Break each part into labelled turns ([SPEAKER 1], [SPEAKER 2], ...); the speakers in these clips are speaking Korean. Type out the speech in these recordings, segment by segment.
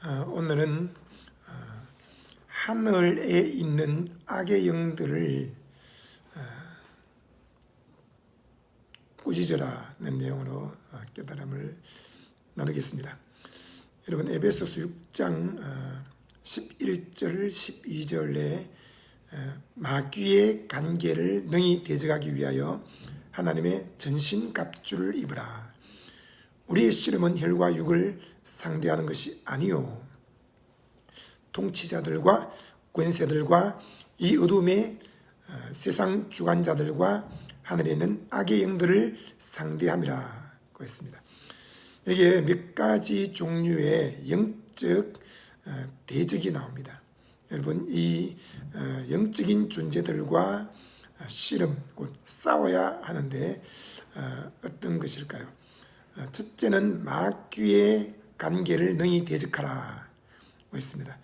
[SPEAKER 1] 오늘은 하늘에 있는 악의 영들을 꾸짖으라는 내용으로 깨달음을 나누겠습니다. 여러분, 에베소서 6장 11절 12절에 마귀의 관계를 능히 대적하기 위하여 하나님의 전신갑주를 입으라. 우리의 씨름은 혈과 육을 상대하는 것이 아니요 통치자들과 권세들과 이 어둠의 세상 주관자들과 하늘에 있는 악의 영들을 상대함이라 했습니다. 여기에 몇 가지 종류의 영적 대적이 나옵니다. 여러분, 이 영적인 존재들과 씨름, 곧 싸워야 하는데 어떤 것일까요? 첫째는 마귀의 관계를 능히 대적하라 했습니다.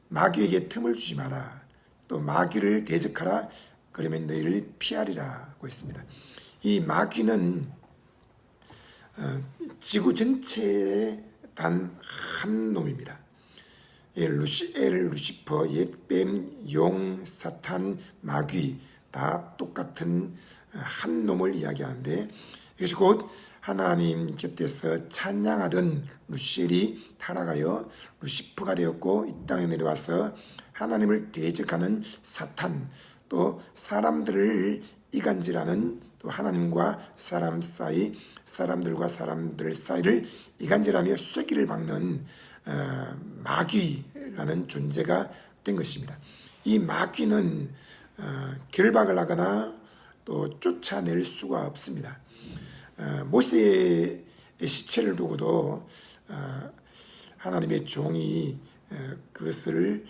[SPEAKER 1] 마귀에게 틈을 주지 마라. 또 마귀를 대적하라. 그러면 너희를 피하리라 했습니다. 이 마귀는 지구 전체의 단 한 놈입니다. 루시퍼, 옛뱀, 용, 사탄, 마귀 다 똑같은 한 놈을 이야기하는데, 이것이 곧 하나님 곁에서 찬양하던 루시엘이 타락하여 루시퍼가 되었고 이 땅에 내려와서 하나님을 대적하는 사탄, 또 사람들을 이간질하는, 또 하나님과 사람 사이, 사람들과 사람들 사이를 이간질하며 쐐기를 박는 마귀라는 존재가 된 것입니다. 이 마귀는 결박을 하거나 또 쫓아낼 수가 없습니다. 모세의 시체를 두고도 하나님의 종이 그것을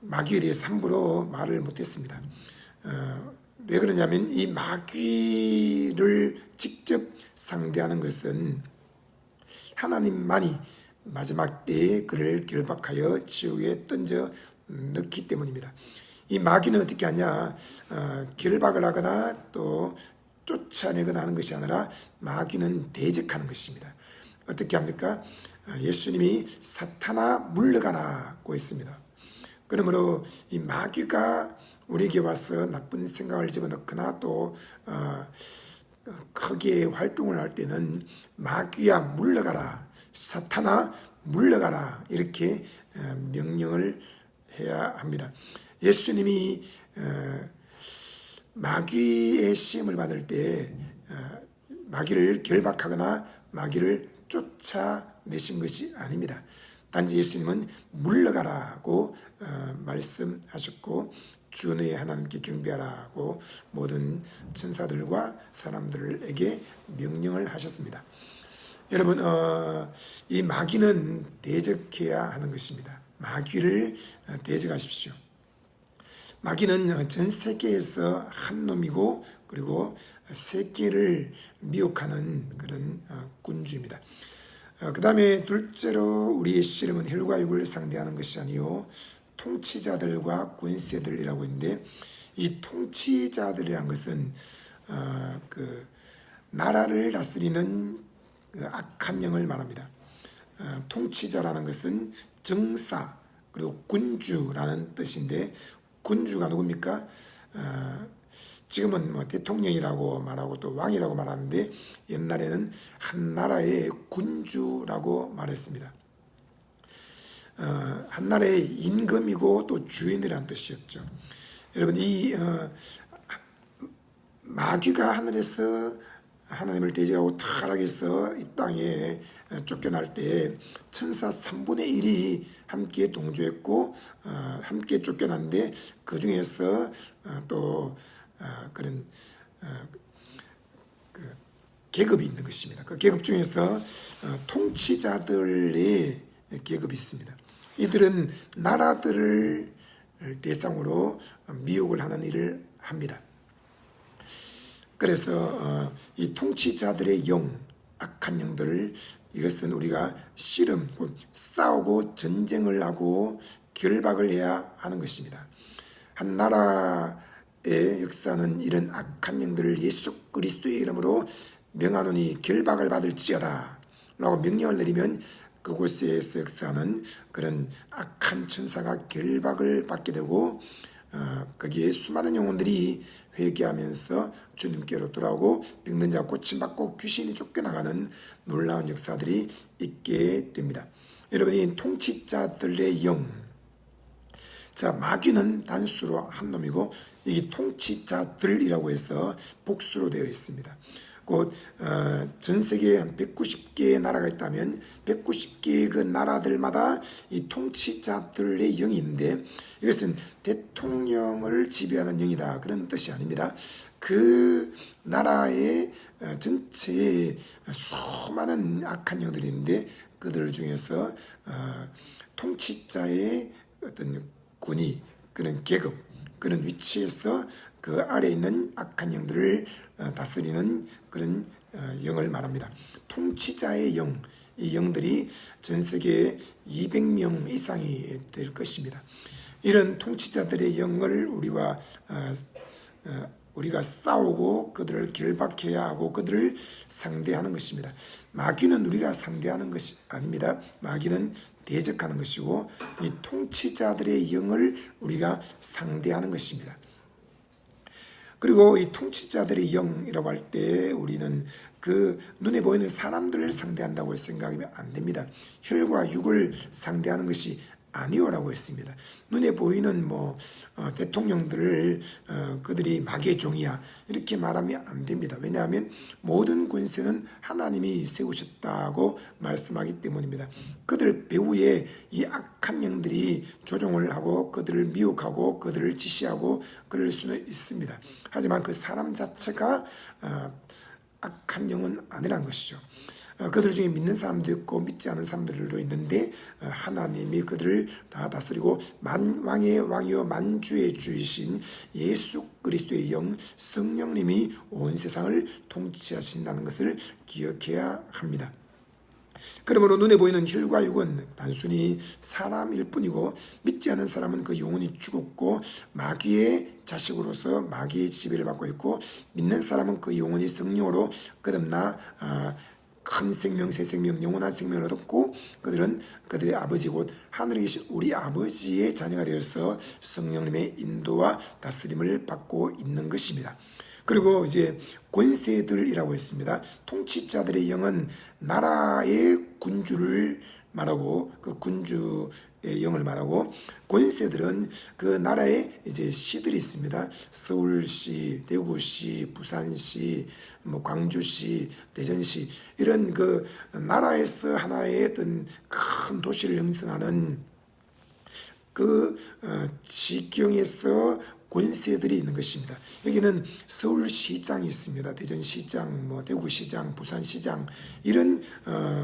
[SPEAKER 1] 마귀에 대해서 함부로 말을 못했습니다. 왜 그러냐면 이 마귀를 직접 상대하는 것은 하나님만이 마지막 때에 그를 결박하여 지옥에 던져 넣기 때문입니다. 이 마귀는 어떻게 하냐? 결박을 하거나 또 쫓아내거나 하는 것이 아니라 마귀는 대적하는 것입니다. 어떻게 합니까? 예수님이 사탄아 물러가라고 했습니다. 그러므로 이 마귀가 우리에게 와서 나쁜 생각을 집어넣거나 또 크게 활동을 할 때는 마귀야 물러가라, 사탄아 물러가라, 이렇게 명령을 해야 합니다. 예수님이 마귀의 시험을 받을 때 마귀를 결박하거나 마귀를 쫓아내신 것이 아닙니다. 단지 예수님은 물러가라고 말씀하셨고, 주의 하나님께 경배하라고 모든 천사들과 사람들에게 명령을 하셨습니다. 여러분, 이 마귀는 대적해야 하는 것입니다. 마귀를 대적하십시오. 마귀는 전 세계에서 한 놈이고, 그리고 세계를 미혹하는 그런 군주입니다. 그 다음에 둘째로 우리의 씨름은 혈과 육을 상대하는 것이 아니요 통치자들과 권세들이라고 했는데, 이 통치자들이란 것은 그 나라를 다스리는 그 악한 영을 말합니다. 통치자라는 것은 정사 그리고 군주라는 뜻인데, 군주가 누굽니까? 지금은 뭐 대통령이라고 말하고 또 왕이라고 말하는데, 옛날에는 한 나라의 군주라고 말했습니다. 한 나라의 임금이고 또 주인이라는 뜻이었죠. 여러분, 이 마귀가 하늘에서 하나님을 대적하고 타락해서 이 땅에 쫓겨날 때 천사 3분의 1이 함께 동조했고 함께 쫓겨났는데, 그 중에서 또 그런 그 계급이 있는 것입니다. 그 계급 중에서 통치자들의 계급이 있습니다. 이들은 나라들을 대상으로 미혹을 하는 일을 합니다. 그래서 이 통치자들의 영, 악한 영들을, 이것은 우리가 씨름, 싸우고 전쟁을 하고 결박을 해야 하는 것입니다. 한 나라의 역사는 이런 악한 영들을 예수 그리스도의 이름으로 명하노니 결박을 받을지어다 라고 명령을 내리면 그곳에서 역사하는 그런 악한 천사가 결박을 받게 되고 거기에 수많은 영혼들이 회개하면서 주님께로 돌아오고 병든 자가 고침받고 귀신이 쫓겨나가는 놀라운 역사들이 있게 됩니다. 여러분이 통치자들의 영, 자, 마귀는 단수로 한 놈이고 이 통치자들이라고 해서 복수로 되어 있습니다. 곧 전 세계에 한 190개의 나라가 있다면 190개의 그 나라들마다 이 통치자들의 영이 있는데 이것은 대통령을 지배하는 영이다 그런 뜻이 아닙니다. 그 나라의 전체에 수많은 악한 영들이 있는데 그들 중에서 통치자의 어떤 군이 그런 계급 그런 위치에서 그 아래에 있는 악한 영들을 다스리는 그런 영을 말합니다. 통치자의 영, 이 영들이 전 세계에 200명 이상이 될 것입니다. 이런 통치자들의 영을 우리가 싸우고 그들을 결박해야 하고 그들을 상대하는 것입니다. 마귀는 우리가 상대하는 것이 아닙니다. 마귀는 대적하는 것이고 이 통치자들의 영을 우리가 상대하는 것입니다. 그리고 이 통치자들의 영이라고 할 때 우리는 그 눈에 보이는 사람들을 상대한다고 생각하면 안 됩니다. 혈과 육을 상대하는 것이 아니오라고 했습니다. 눈에 보이는 대통령들을 그들이 마귀의 종이야 이렇게 말하면 안 됩니다. 왜냐하면 모든 권세는 하나님이 세우셨다고 말씀하기 때문입니다. 그들 배후에 이 악한 영들이 조종을 하고 그들을 미혹하고 그들을 지시하고 그럴 수는 있습니다. 하지만 그 사람 자체가 악한 영은 아니라는 것이죠. 그들 중에 믿는 사람도 있고 믿지 않은 사람들도 있는데 하나님이 그들을 다 다스리고 만왕의 왕이요 만주의 주이신 예수 그리스도의 영 성령님이 온 세상을 통치하신다는 것을 기억해야 합니다. 그러므로 눈에 보이는 혈과 육은 단순히 사람일 뿐이고 믿지 않은 사람은 그 영혼이 죽었고 마귀의 자식으로서 마귀의 지배를 받고 있고 믿는 사람은 그 영혼이 성령으로 거듭나 큰 생명, 새 생명, 영원한 생명을 얻었고 그들은 그들의 아버지 곧 하늘에 계신 우리 아버지의 자녀가 되어서 성령님의 인도와 다스림을 받고 있는 것입니다. 그리고 이제 권세들이라고 했습니다. 통치자들의 영은 나라의 군주를 말하고 그 군주의 영을 말하고 권세들은 그 나라에 이제 시들이 있습니다. 서울시, 대구시, 부산시, 광주시, 대전시 이런 그 나라에서 하나의 어떤 큰 도시를 형성하는 그 지경에서 권세들이 있는 것입니다. 여기는 서울시장이 있습니다. 대전시장, 대구시장, 부산시장 이런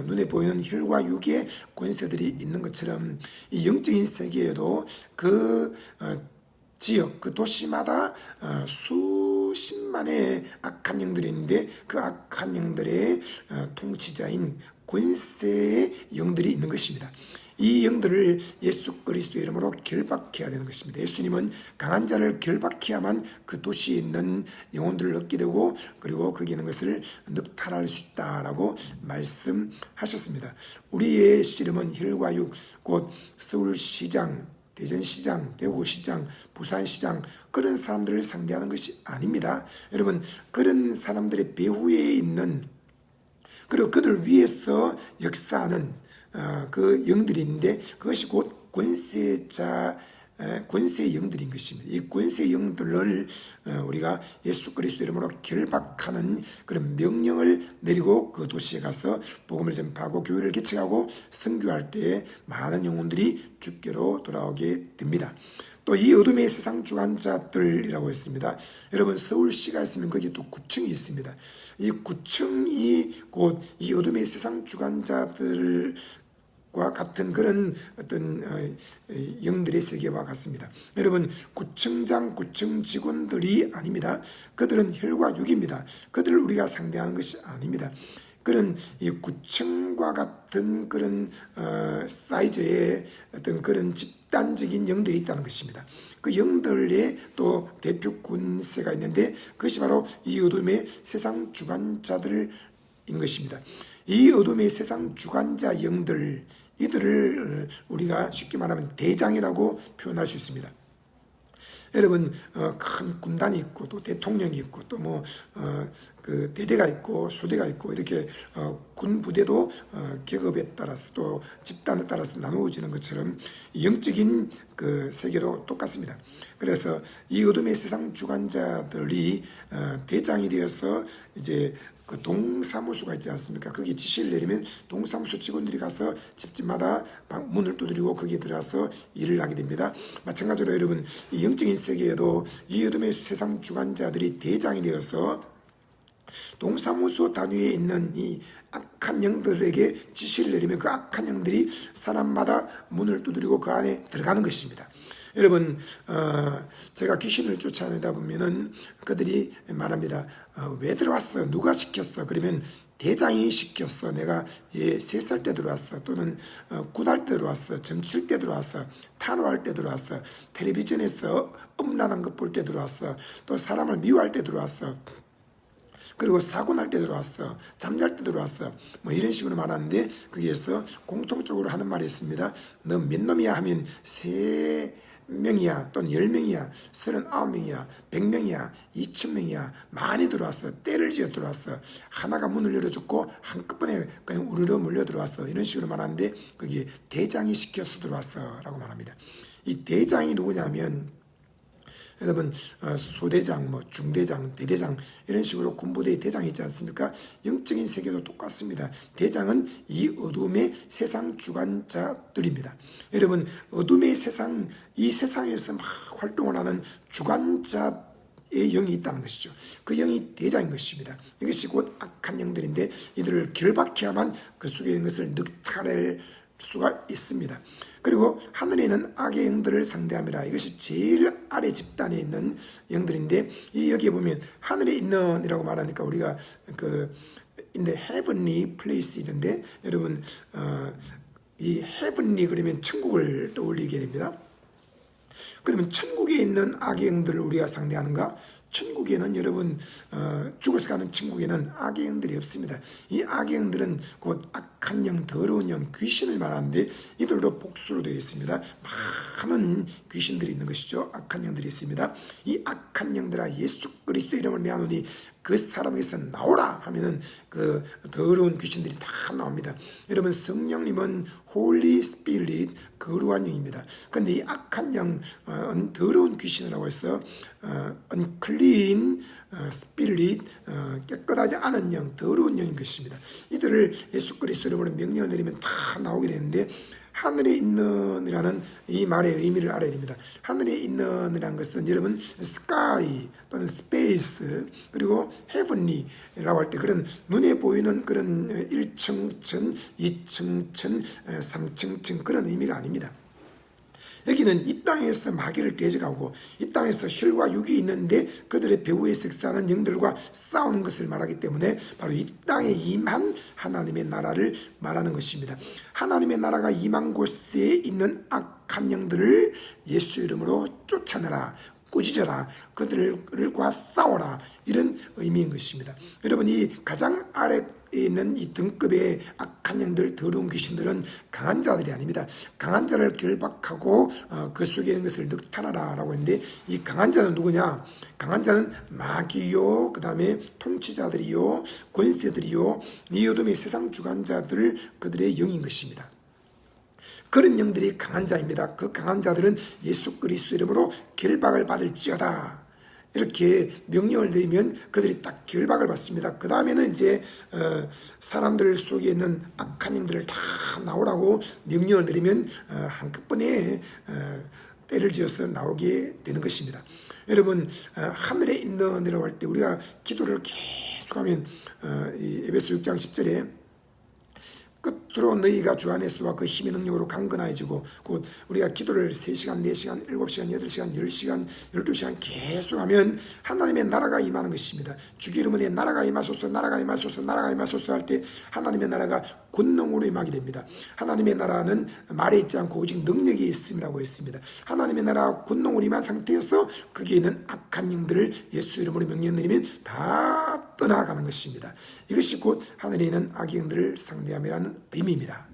[SPEAKER 1] 눈에 보이는 혈과 육의 권세들이 있는 것처럼 이 영적인 세계에도 그 지역, 그 도시마다 수십만의 악한 영들이 있는데 그 악한 영들의 통치자인 권세의 영들이 있는 것입니다. 이 영들을 예수 그리스도의 이름으로 결박해야 되는 것입니다. 예수님은 강한 자를 결박해야만 그 도시에 있는 영혼들을 얻게 되고 그리고 거기 있는 것을 늑탈할 수 있다라고 말씀하셨습니다. 우리의 씨름은 혈과 육, 곧 서울시장, 대전시장, 대구시장, 부산시장 그런 사람들을 상대하는 것이 아닙니다. 여러분 그런 사람들의 배후에 있는 그리고 그들 위에서 역사하는 그 영들이 있는데 그것이 곧 권세의 영들인 것입니다. 이 권세의 영들을 우리가 예수 그리스도 이름으로 결박하는 그런 명령을 내리고 그 도시에 가서 복음을 전파하고 교회를 개척하고 선교할 때에 많은 영혼들이 주께로 돌아오게 됩니다. 또 이 어둠의 세상 주관자들이라고 했습니다. 여러분 서울시가 있으면 거기 또 구청이 있습니다. 이 구청이 곧 이 어둠의 세상 주관자들 과 같은 그런 어떤 영들의 세계와 같습니다. 여러분 구청장, 구청 직원들이 아닙니다. 그들은 혈과 육입니다. 그들을 우리가 상대하는 것이 아닙니다. 그런 이 구청과 같은 그런 사이즈의 어떤 그런 집단적인 영들이 있다는 것입니다. 그 영들의 또 대표 군세가 있는데 그것이 바로 이 어둠의 세상 주관자들인 것입니다. 이 어둠의 세상 주관자 영들, 이들을 우리가 쉽게 말하면 대장이라고 표현할 수 있습니다. 여러분, 큰 군단이 있고 또 대통령이 있고 또 뭐 그 대대가 있고 소대가 있고 이렇게 군 부대도 계급에 따라서 또 집단에 따라서 나누어지는 것처럼 영적인 그 세계도 똑같습니다. 그래서 이 어둠의 세상 주관자들이 대장이 되어서 이제 그 동사무소가 있지 않습니까? 거기에 지시를 내리면 동사무소 직원들이 가서 집집마다 문을 두드리고 거기에 들어가서 일을 하게 됩니다. 마찬가지로 여러분, 이 영적인 세계에도 이 어둠의 세상 주관자들이 대장이 되어서 동사무소 단위에 있는 이 악한 영들에게 지시를 내리면 그 악한 영들이 사람마다 문을 두드리고 그 안에 들어가는 것입니다. 여러분, 제가 귀신을 쫓아내다 보면은 그들이 말합니다. 왜 들어왔어? 누가 시켰어? 그러면 대장이 시켰어. 내가 3살 때 들어왔어. 또는 굿할 때 들어왔어. 점칠 때 들어왔어. 탄호할 때 들어왔어. 텔레비전에서 음란한 것 볼 때 들어왔어. 또 사람을 미워할 때 들어왔어. 그리고 사고 날 때 들어왔어. 잠잘 때 들어왔어. 뭐 이런 식으로 말하는데 거기에서 공통적으로 하는 말이 있습니다. 너 몇 놈이야 하면 3명이야 또는 10명이야 39명이야 100명이야 2000명이야 많이 들어왔어. 때를 지어 들어왔어. 하나가 문을 열어줬고 한꺼번에 그냥 우르르 몰려 들어왔어. 이런 식으로 말하는데 거기에 대장이 시켜서 들어왔어 라고 말합니다. 이 대장이 누구냐면 여러분, 소대장, 뭐 중대장, 대대장 이런 식으로 군부대의 대장이 있지 않습니까? 영적인 세계도 똑같습니다. 대장은 이 어둠의 세상 주관자들입니다. 여러분, 어둠의 세상, 이 세상에서 막 활동을 하는 주관자 의 영이 있다는 것이죠. 그 영이 대장인 것입니다. 이것이 곧 악한 영들인데 이들을 결박해야만 그 속에 있는 것을 늑탈할 수가 있습니다. 그리고 하늘에 있는 악의 영들을 상대함이라. 이것이 제일 아래 집단에 있는 영들인데 이 여기에 보면 하늘에 있는 이라고 말하니까 우리가 그 in the heavenly places인데 여러분 이 heavenly 그러면 천국을 떠올리게 됩니다. 그러면 천국에 있는 악의 영들을 우리가 상대하는가? 천국에는 여러분 죽어서 가는 천국에는 악의 영들이 없습니다. 이 악의 영들은 곧 악한 영, 더러운 영, 귀신을 말하는데 이들도 복수로 되어 있습니다. 많은 귀신들이 있는 것이죠. 악한 영들이 있습니다. 이 악한 영들아 예수 그리스도 이름을 명하노니 그 사람에게서 나오라 하면은 그 더러운 귀신들이 다 나옵니다. 여러분, 성령님은 홀리 스피릿, 거룩한 영입니다. 그런데 이 악한 영, 더러운 귀신이라고 해서 unclean spirit, 깨끗하지 않은 영, 더러운 영인 것입니다. 이들을 예수 그리스도 이름으로 명령을 내리면 다 나오게 되는데 하늘에 있는 이라는 이 말의 의미를 알아야 됩니다. 하늘에 있는 이라는 것은 여러분 sky 또는 space 그리고 heavenly라고 할 때 그런 눈에 보이는 그런 1층천, 2층천, 3층천 그런 의미가 아닙니다. 여기는 이 땅에서 마귀를 대적하고 이 땅에서 혈과 육이 있는데 그들의 배후에 sek사하는 영들과 싸우는 것을 말하기 때문에 바로 이 땅에 임한 하나님의 나라를 말하는 것입니다. 하나님의 나라가 임한 곳에 있는 악한 영들을 예수 이름으로 쫓아내라, 꾸짖어라, 그들과 싸워라, 이런 의미인 것입니다. 여러분, 이 가장 아래 있는 이 등급의 악한 영들, 더러운 귀신들은 강한 자들이 아닙니다. 강한 자를 결박하고 그 속에 있는 것을 늑탈하라 라고 했는데 이 강한 자는 누구냐? 강한 자는 마귀요, 그 다음에 통치자들이요, 권세들이요, 이 어둠의 세상 주관자들, 그들의 영인 것입니다. 그런 영들이 강한 자입니다. 그 강한 자들은 예수 그리스도 이름으로 결박을 받을지어다. 이렇게 명령을 내리면 그들이 딱 결박을 받습니다. 그 다음에는 이제 사람들 속에 있는 악한 영들을 다 나오라고 명령을 내리면 한꺼번에 때를 지어서 나오게 되는 것입니다. 여러분, 하늘에 있는 이라고 할 때 우리가 기도를 계속하면 이 에베소 6장 10절에 끝으로 너희가 주 안에서와 그 힘의 능력으로 강건해지고 곧 우리가 기도를 3시간, 4시간, 7시간, 8시간, 10시간, 12시간 계속하면 하나님의 나라가 임하는 것입니다. 주기 이름으로 나라가 임하소서, 나라가 임하소서, 나라가 임하소서 할 때 하나님의 나라가 권능으로 임하게 됩니다. 하나님의 나라는 말에 있지 않고 오직 능력이 있음이라고 했습니다. 하나님의 나라가 권능으로 임한 상태에서 거기에 있는 악한 영들을 예수 이름으로 명령 내리면 다 떠나가는 것입니다. 이것이 곧 하늘에 있는 악의 영들을 상대함이라는 의미입니다.